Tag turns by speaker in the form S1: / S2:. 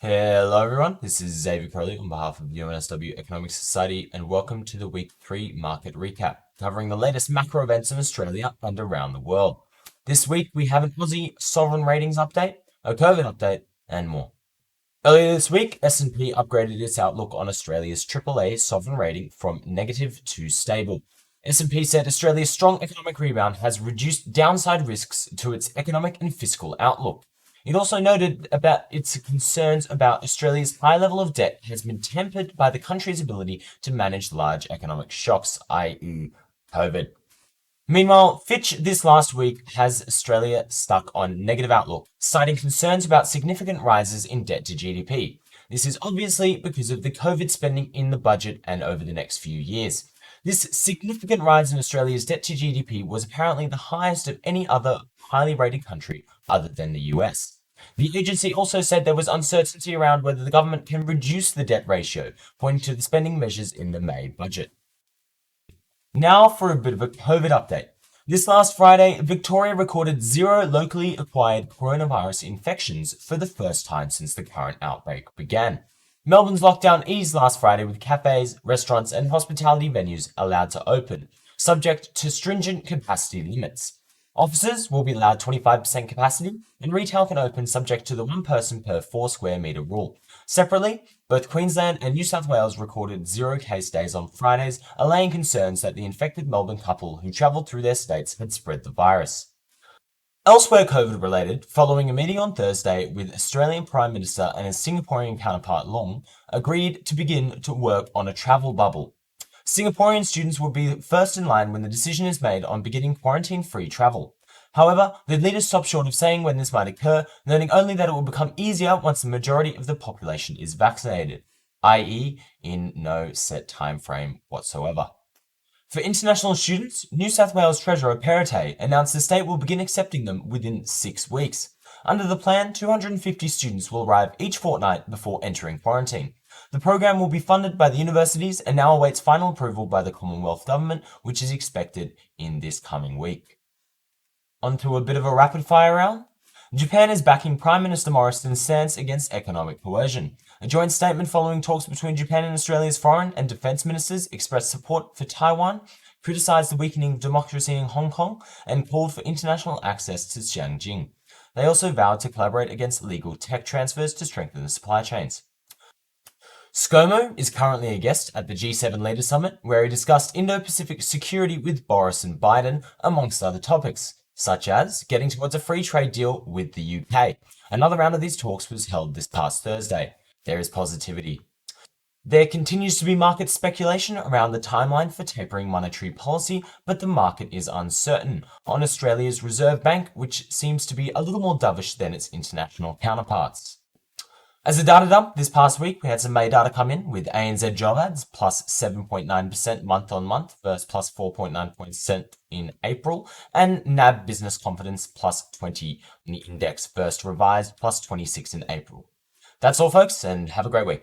S1: Hello everyone, this is Xavier Crowley on behalf of UNSW Economic Society and welcome to the Week 3 Market Recap, covering the latest macro events in Australia and around the world. This week we have an Aussie sovereign ratings update, a COVID update, and more. Earlier this week, S&P upgraded its outlook on Australia's AAA sovereign rating from negative to stable. S&P said Australia's strong economic rebound has reduced downside risks to its economic and fiscal outlook. It also noted about its concerns about Australia's high level of debt has been tempered by the country's ability to manage large economic shocks, i.e. COVID. Meanwhile, Fitch this last week has Australia stuck on negative outlook, citing concerns about significant rises in debt to GDP. This is obviously because of the COVID spending in the budget and over the next few years. This significant rise in Australia's debt to GDP was apparently the highest of any other highly rated country other than the US. The agency also said there was uncertainty around whether the government can reduce the debt ratio, pointing to the spending measures in the May budget. Now for a bit of a COVID update. This last Friday, Victoria recorded 0 locally acquired coronavirus infections for the first time since the current outbreak began. Melbourne's lockdown eased last Friday with cafes, restaurants, and hospitality venues allowed to open, subject to stringent capacity limits. Offices will be allowed 25% capacity, and retail can open subject to the 1 person per 4 square metre rule. Separately, both Queensland and New South Wales recorded 0 case days on Fridays, allaying concerns that the infected Melbourne couple who travelled through their states had spread the virus. Elsewhere COVID-related, following a meeting on Thursday with Australian Prime Minister and his Singaporean counterpart Long, agreed to begin to work on a travel bubble. Singaporean students will be first in line when the decision is made on beginning quarantine-free travel. However, the leaders stopped short of saying when this might occur, noting only that it will become easier once the majority of the population is vaccinated, i.e. in no set time frame whatsoever. For international students, New South Wales Treasurer Perrottet announced the state will begin accepting them within 6 weeks. Under the plan, 250 students will arrive each fortnight before entering quarantine. The program will be funded by the universities and now awaits final approval by the Commonwealth Government, which is expected in this coming week. Onto a bit of a rapid-fire round. Japan is backing Prime Minister Morrison's stance against economic coercion. A joint statement following talks between Japan and Australia's foreign and defence ministers expressed support for Taiwan, criticised the weakening of democracy in Hong Kong, and called for international access to Xinjiang. They also vowed to collaborate against illegal tech transfers to strengthen the supply chains. ScoMo is currently a guest at the G7 Leaders Summit, where he discussed Indo-Pacific security with Boris and Biden, amongst other topics, such as getting towards a free trade deal with the UK. Another round of these talks was held this past Thursday. There is positivity. There continues to be market speculation around the timeline for tapering monetary policy, but the market is uncertain on Australia's Reserve Bank, which seems to be a little more dovish than its international counterparts. As a data dump, this past week we had some May data come in with ANZ job ads plus 7.9% month on month versus plus 4.9% in April, and NAB business confidence plus 20 in the index versus revised plus 26 in April. That's all folks, and have a great week.